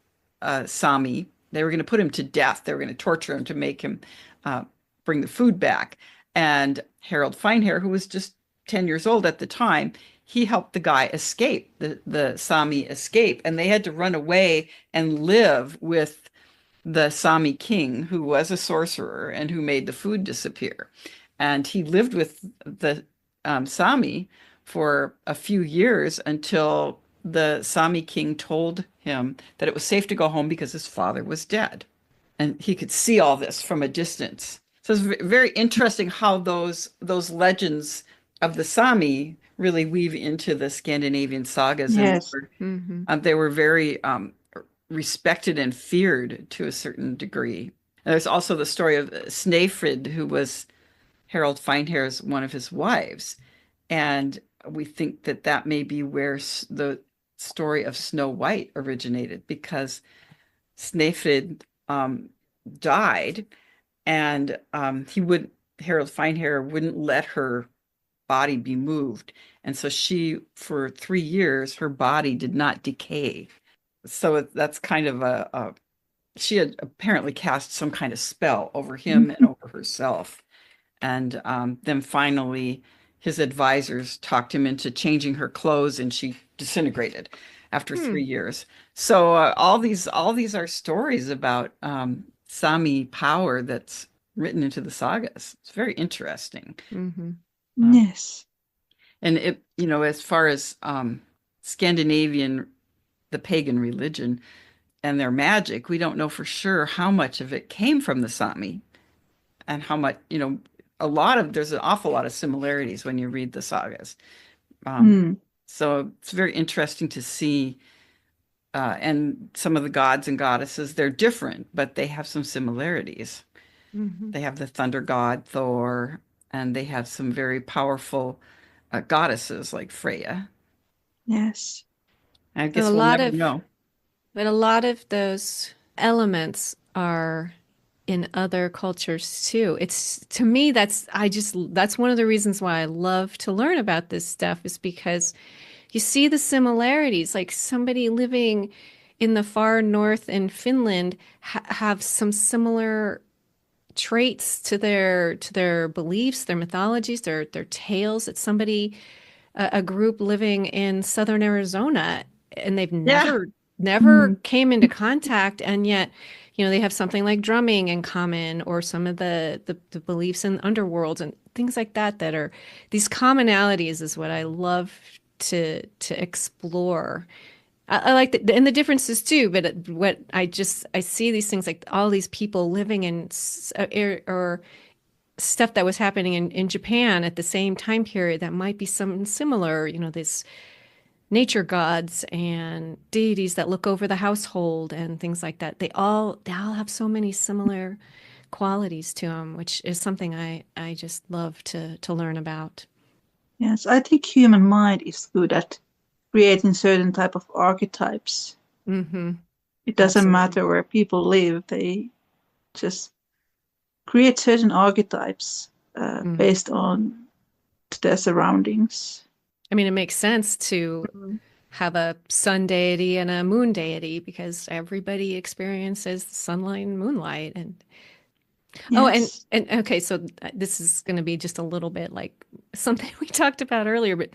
Sami. They were going to put him to death. They were going to torture him to make him uh, bring the food back. And Harold Finehair, who was just 10 years old at the time, he helped the guy escape, the Sami escape, and they had to run away and live with the Sami king, who was a sorcerer and who made the food disappear. And he lived with the Sami for a few years until the Sami king told him that it was safe to go home because his father was dead. And he could see all this from a distance. So it's very interesting how those legends of the Sami really weave into the Scandinavian sagas, and Yes. Mm-hmm. they were very respected and feared to a certain degree. And there's also the story of Snæfrid, who was Harold Finehair's one of his wives, and we think that that may be where the story of Snow White originated, because Snæfrid died, and Harold Finehair wouldn't let her body be moved, and so for 3 years, her body did not decay. So that's kind of she had apparently cast some kind of spell over him and over herself. And then finally, his advisors talked him into changing her clothes, and she disintegrated after Hmm. 3 years. So all these are stories about Sami power that's written into the sagas. It's very interesting. Mm-hmm. Uh, Yes. and as far as Scandinavian, the pagan religion and their magic, we don't know for sure how much of it came from the Sami and how much, there's an awful lot of similarities when you read the sagas. Um, Mm, so it's very interesting to see, and some of the gods and goddesses, they're different, but they have some similarities. Mm-hmm. They have the thunder god, Thor, and they have some very powerful goddesses like Freya. Yes. I But a guess we'll lot never of know. but a lot of those elements are in other cultures too. It's to me that's one of the reasons why I love to learn about this stuff is because you see the similarities. Like somebody living in the far north in Finland have some similar traits to their beliefs, their mythologies, their tales. It's somebody a group living in southern Arizona and they've Yeah. never Mm. came into contact and yet they have something like drumming in common or some of the beliefs in underworlds and things like that that are these commonalities is what I love to explore. I like and the differences too, but what I see these things like all these people living in or stuff that was happening in Japan at the same time period that might be something similar, this nature gods and deities that look over the household and things like that. They all have so many similar qualities to them, which is something I just love to learn about. Yes, I think human mind is good at creating certain type of archetypes. Mm-hmm. It doesn't Absolutely. matter where people live; they just create certain archetypes Mm. based on their surroundings. I mean, it makes sense to Mm. have a sun deity and a moon deity because everybody experiences sunlight and moonlight and oh, Yes. and okay, so this is going to be just a little bit like something we talked about earlier, but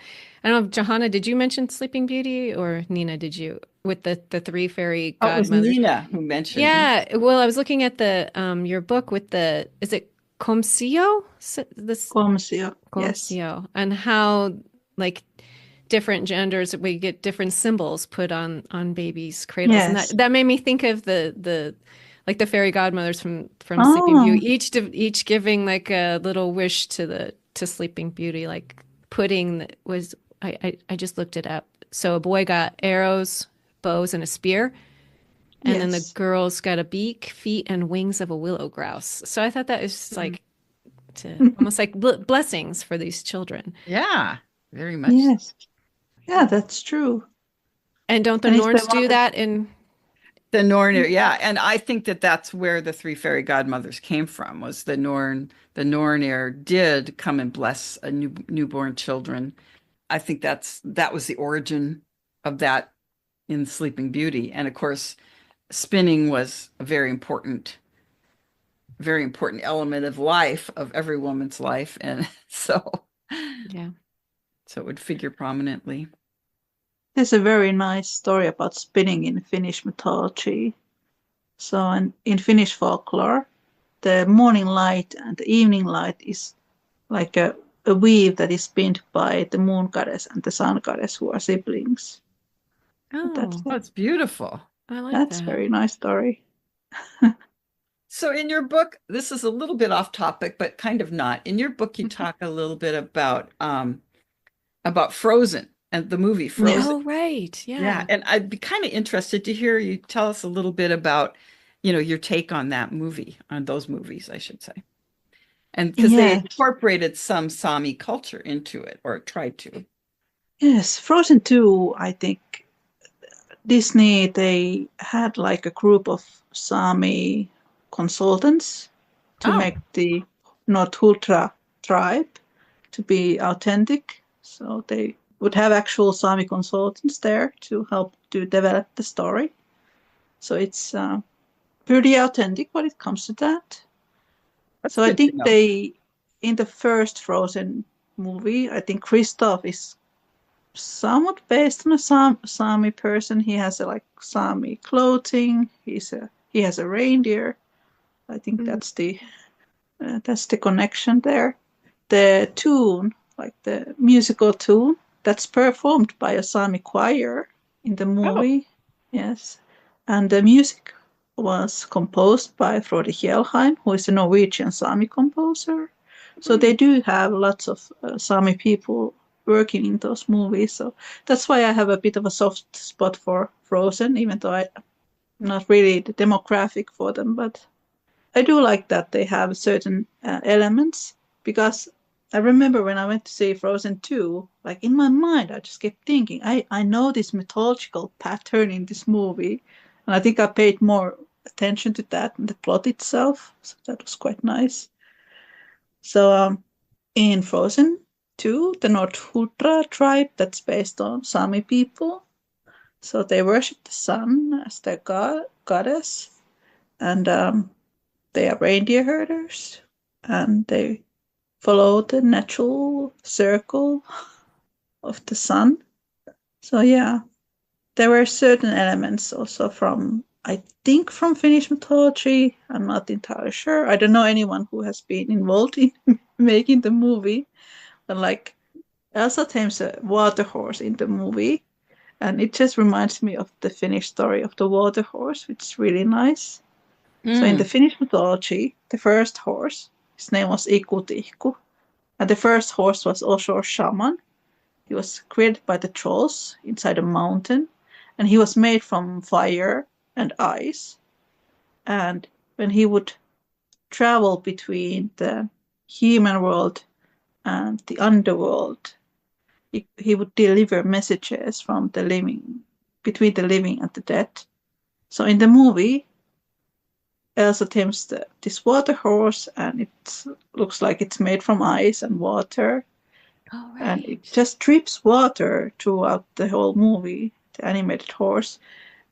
I don't know, Johanna, did you mention Sleeping Beauty or Nina, did you with the three fairy Oh, it was godmothers? Nina who mentioned it. Yeah, well, I was looking at the your book with is it Comsio? This Comsio. Yes. Comsio and how like different genders we get different symbols put on babies' cradles, and Yes. that made me think of the like the fairy godmothers from Sleeping Oh, Beauty, each giving like a little wish to Sleeping Beauty, like putting was I just looked it up. So a boy got arrows, bows, and a spear, and then the yes. girls got a beak, feet, and wings of a willow grouse. So I thought that was Mm. like to almost like blessings for these children. Yeah, very much. Yes. Yeah, that's true. And don't the And it's the Norns one do that. that in The Norn, yeah, and I think that that's where the three fairy godmothers came from. Was the Norn? The Nornir did come and bless a newborn children. I think that was the origin of that in Sleeping Beauty, and of course, spinning was a very important element of life of every woman's life, and yeah. so it would figure prominently. There's a very nice story about spinning in Finnish mythology. So, in Finnish folklore, the morning light and the evening light is like a weave that is spinned by the moon goddess and the sun goddess, who are siblings. That's Oh, Oh, it's beautiful. I like that's that. very nice story. So in your book, this is a little bit off topic, but kind of not. In your book, you talk a little bit about Frozen and the movie Yeah. Frozen. Oh, right. Yeah, Yeah. and I'd be kind of interested to hear you tell us a little bit about, your take on that movie, on those movies, I should say. And because they Yes. incorporated some Sami culture into it, or tried to. Yes. Frozen 2, I think Disney, they had like a group of Sami consultants to Oh, make the Nothultra tribe to be authentic. So they would have actual Sami consultants there to help to develop the story. So it's pretty authentic when it comes to that. that's So I good to think know. in the first Frozen movie, I think Kristoff is somewhat based on a Sami person. He has like Sami clothing. He has a reindeer. I think Mm. that's the connection there. The tune, like the musical tune, that's performed by a Sami choir in the Oh, movie. Yes, and the music was composed by Frode Kjelheim, who is a Norwegian Sami composer. So they hmm. do have lots of Sami people working in those movies. So that's why I have a bit of a soft spot for Frozen, even though I'm not really the demographic for them. But I do like that they have certain elements because I remember when I went to see Frozen 2, like in my mind, I just kept thinking, I know this mythological pattern in this movie. And I think I paid more attention to that than the plot itself. So that was quite nice. So in Frozen 2, the Nordhutra tribe that's based on Sami people. So they worship the sun as their goddess. And they are reindeer herders. And they follow the natural circle of the sun. So yeah, there were certain elements also from I think from Finnish mythology. I'm not entirely sure. I don't know anyone who has been involved in making the movie, but like Elsa tames a water horse in the movie, and it just reminds me of the Finnish story of the water horse, which is really nice. So in the Finnish mythology, the first horse, his name was Ikutihku, and the first horse was also a shaman. He was created by the trolls inside a mountain, and he was made from fire and ice. And when he would travel between the human world and the underworld, he would deliver messages from the living, between the living and the dead. So in the movie, Elsa tames this water horse, and it looks like it's made from ice and water, Oh, and right. it just drips water throughout the whole movie, the animated horse.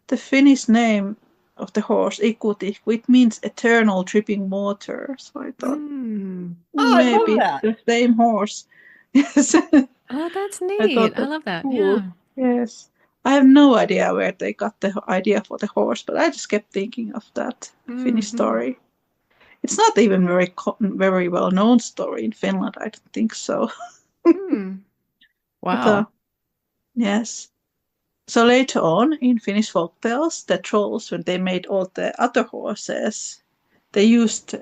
The Finnish name of the horse, Ikuti, it means eternal dripping water. So I thought Mm. Oh, I love maybe that. the same horse. Yes, Oh, that's I neat. thought I that love that. cool. Yeah. Yes. I have no idea where they got the idea for the horse, but I just kept thinking of that Finnish Hmm. story. It's not even very well known story in Finland. I don't think so. Hmm. But Wow. yes. So later on in Finnish folktales, the trolls, when they made all the other horses, they used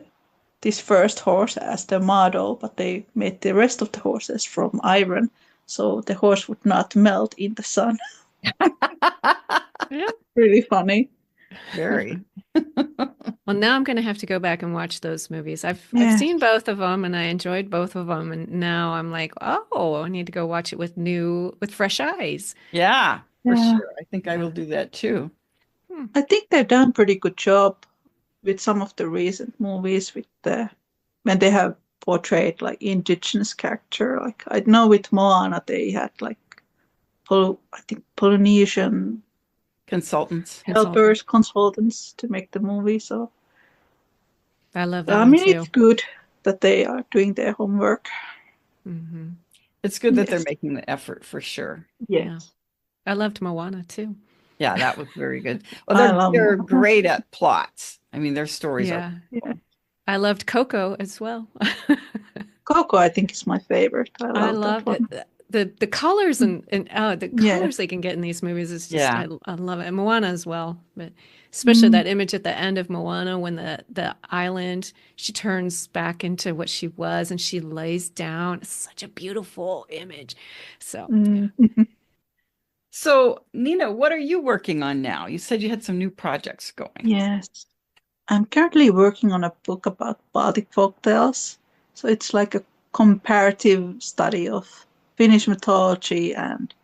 this first horse as the model, but they made the rest of the horses from iron, so the horse would not melt in the sun. Yeah. Really funny. Very. Well, now I'm going to have to go back and watch those movies. I've Yeah. seen both of them and I enjoyed both of them, and now I'm like, oh, I need to go watch it with fresh eyes. Yeah, for Yeah. sure. I think I will do that too. Hmm. I think they've done a pretty good job with some of the recent movies with the when they have portrayed like indigenous character. Like I know with Moana they had like I think Polynesian Consultants. Consultant. helpers, consultants to make the movie. So I love that I one mean, too. it's good that they are doing their homework. Hmm. It's good that they're Yes, making the effort for sure. Yeah. yes. I loved Moana too. Yeah, that was very good. Well, I they're love they're Moana. great at plots. I mean, their stories are Yeah. Yeah. wonderful. I loved Coco as well. Coco, I think, is my favorite. I I love that loved it. one. The colors and the Yes. colors they can get in these movies is just Yeah. I love it. And Moana as well, but especially Mm, that image at the end of Moana when the island she turns back into what she was and she lays down. It's such a beautiful image. So yeah. mm. So, Nina, what are you working on now? You said you had some new projects going. Yes. I'm currently working on a book about Baltic folktales. So it's like a comparative study of Finnish mythology and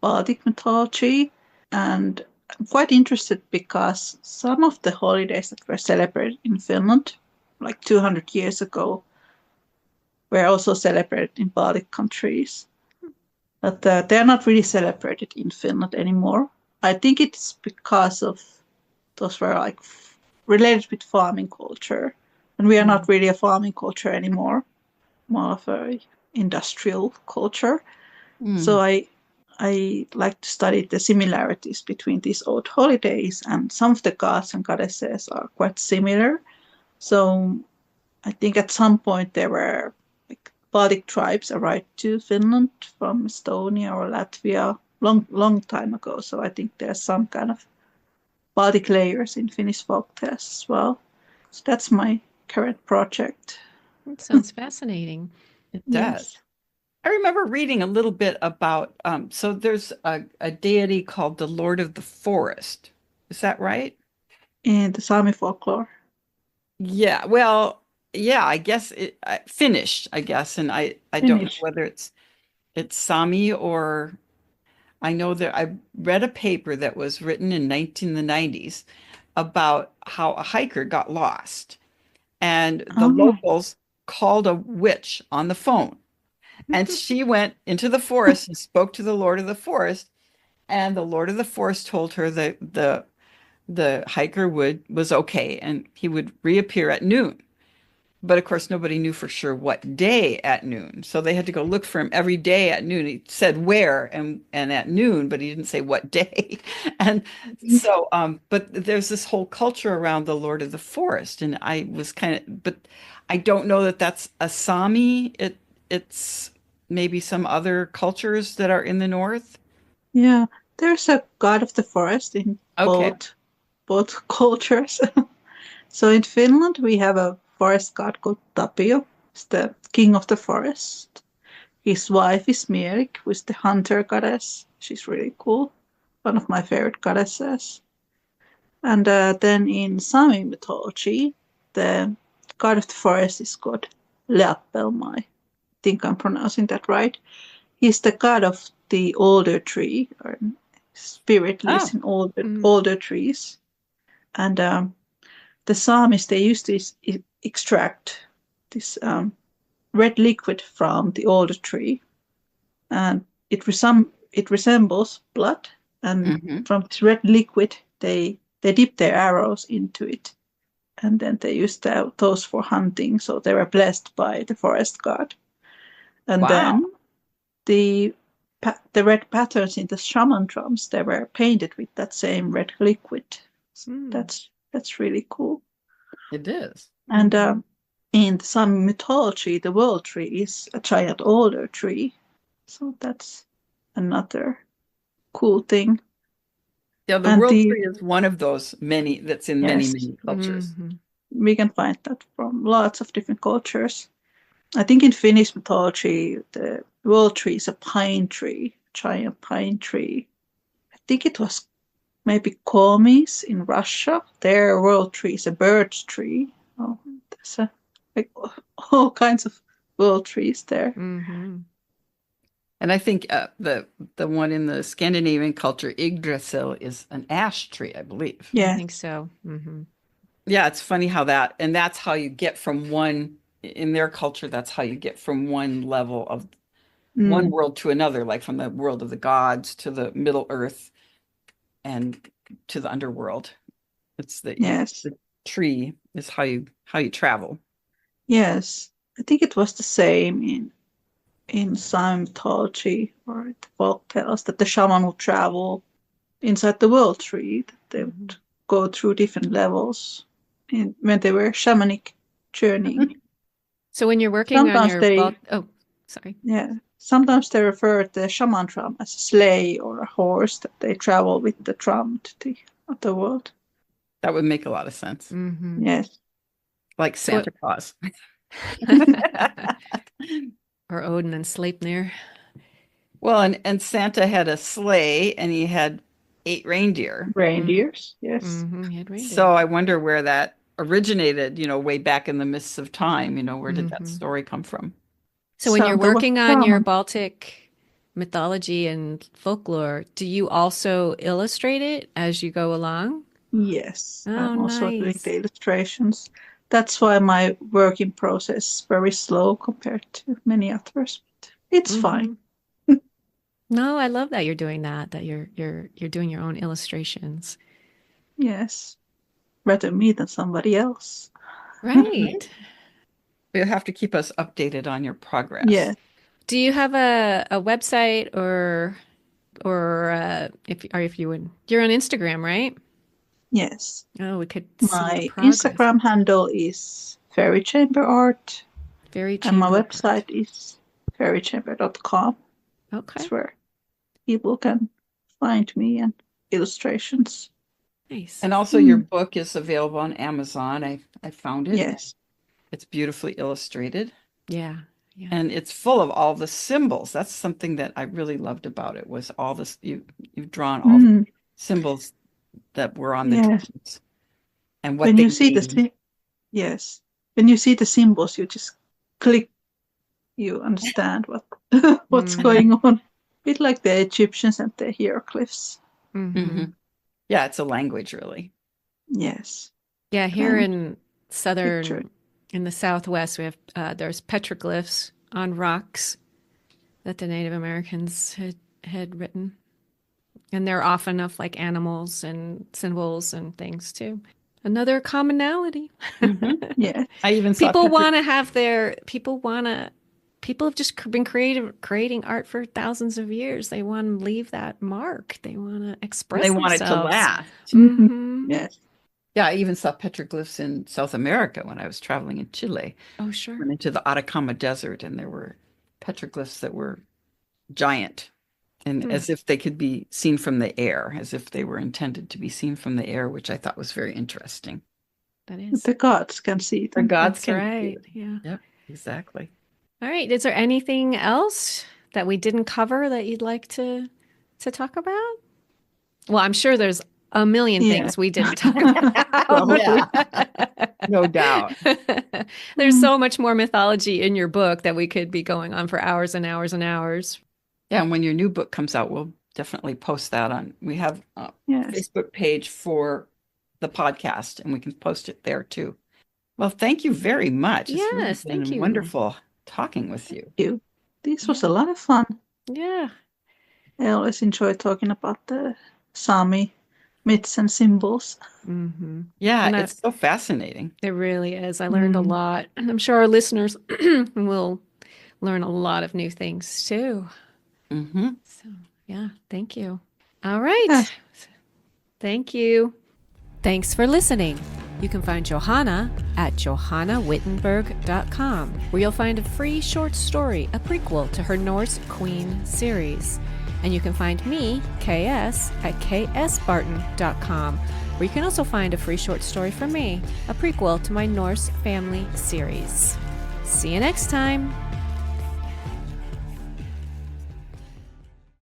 Baltic mythology. And I'm quite interested because some of the holidays that were celebrated in Finland, like 200 years ago, were also celebrated in Baltic countries. But they're not really celebrated in Finland anymore. I think it's because of those were like related with farming culture, and we are not Mm. really a farming culture anymore, more of a industrial culture. So Mm. I like to study the similarities between these old holidays, and some of the gods and goddesses are quite similar. So I think at some point there were like Baltic tribes arrived to Finland from Estonia or Latvia long time ago. So I think there's some kind of Baltic layers in Finnish folktales as well. So that's my current project. It sounds fascinating. It does. Yes. I remember reading a little bit about, so there's a deity called the Lord of the Forest. Is that right? In the Sami folklore. Yeah. Well, yeah, I guess Finnish, I guess, and I don't know Finnish. whether it's Sami or I know that I read a paper that was written in 1990s about how a hiker got lost, and the Oh, locals called a witch on the phone, and she went into the forest and spoke to the Lord of the Forest, and the Lord of the Forest told her that the hiker was okay and he would reappear at noon. But of course, nobody knew for sure what day at noon. So they had to go look for him every day at noon. He said where and at noon, but he didn't say what day. And so, but there's this whole culture around the Lord of the Forest, and I was kind of, but I don't know that that's a Sami. It's maybe some other cultures that are in the north. yeah. There's a god of the forest in Okay. both cultures. So in Finland, we have a forest god called Tapio. He's the king of the forest. His wife is Mierik, who is the hunter goddess. She's really cool. One of my favorite goddesses. And then in Sami mythology, the god of the forest is called Leapelmai. I think I'm pronouncing that right. He's the god of the older tree, or spirit lives Oh, in Mm. older trees. And the Samis, they used to extract this red liquid from the older tree, and it resembles blood. And hmm. from this red liquid, they dip their arrows into it, and then they used those for hunting. So they were blessed by the forest god. And Wow. then the the red patterns in the shaman drums, they were painted with that same red liquid. So Mm. that's really cool. It is. And in some mythology, the world tree is a giant alder tree. So that's another cool thing. Yeah, the And world the tree is one of those many that's in many, yes, many cultures. Mhm. we can find that from lots of different cultures. I think in Finnish mythology, the world tree is a pine tree, giant pine tree. I think it was maybe Komis in Russia. Their world tree is a bird tree. Oh, there's like all kinds of world trees there. Mhm. And I think the one in the Scandinavian culture, Yggdrasil, is an ash tree, I believe. I Yeah. think so. Mhm. Yeah, it's funny how that's how you get from one, in their culture, that's how you get from one level of one Mm, world to another, like from the world of the gods to the Middle Earth and to the underworld. It's yes. the tree is how you travel. Yes. I think it was the same in Scientology or the folk tales that the shaman would travel inside the world tree, that they would Mhm. go through different levels when they were shamanic journeying. So when you're working on Sometimes your they, oh, sorry. yeah, sometimes they refer to the shaman drum as a sleigh or a horse that they travel with the drum to the other world. That would make a lot of sense. Mhm. Yes. Like So Santa Claus. or Odin and Sleipnir. Well, and Santa had a sleigh and he had eight reindeer. Mm. Reindeers, yes. Mhm. He had reindeer. So I wonder where that originated, way back in the mists of time, where did that Mhm. story come from? So when you're Santa was working on your shaman. Baltic mythology and folklore, do you also illustrate it as you go along? Yes, Oh, I'm also doing nice. the illustrations. That's why my working process is very slow compared to many others. But it's fine. Hmm. No, I love that you're doing that, that you're doing your own illustrations. Yes, rather me than somebody else. Right. You'll have to keep us updated on your progress. Yes, Do you have a website or if you would you're on Instagram, right? yes. Oh, we could see your My progress. Instagram handle is Fairy Chamber Art, Fairy and my Chamber Art. website is fairychamber.com. Okay. That's where people can find me and illustrations. Nice. And also your Hmm. book is available on Amazon. I found it. Yes. It's beautifully illustrated Yeah. Yeah. and it's full of all the symbols. That's something that I really loved about it was all this you've drawn all the Mm. symbols that were on the Yes. drums and what When they you see the mean. Yes. when you see the symbols, you just click. You understand what's going on. A bit like the Egyptians and the hieroglyphs. Yeah, it's a language, really. Yes. Yeah, here Language. in the Southwest, we have there's petroglyphs on rocks that the Native Americans had written, and they're often of like animals and symbols and things too. Another commonality. Yeah. I even saw People want to have people have just been creating art for thousands of years. They want to leave that mark. They want to express They themselves. want it to last. Yes. Yeah, I even saw petroglyphs in South America when I was traveling in Chile. Oh, sure. Went into the Atacama Desert, and there were petroglyphs that were giant, and as if they could be seen from the air, as if they were intended to be seen from the air, which I thought was very interesting. That is. The gods can see them. The gods That's can right. see it. Yeah. Yep, exactly. All right. Is there anything else that we didn't cover that you'd like to talk about? Well, I'm sure there's a million things we didn't talk about. Yeah, no doubt. There's so much more mythology in your book that we could be going on for hours and hours and hours. Yeah, and when your new book comes out, we'll definitely post that on. We have a Facebook page for the podcast, and we can post it there too. Well, thank you very much. Yes, really thank you. Wonderful talking with you. This was a lot of fun. Yeah. I always enjoy talking about the Sami myths and symbols. Yeah, it's so fascinating. It really is. I learned a lot, and I'm sure our listeners will learn a lot of new things too. So, yeah, thank you. All right. Thank you. Thanks for listening. You can find Johanna at johannawittenberg.com, where you'll find a free short story, a prequel to her Norse Queen series. And you can find me, K.S., at ksbarton.com, where you can also find a free short story from me, a prequel to my Norse family series. See you next time.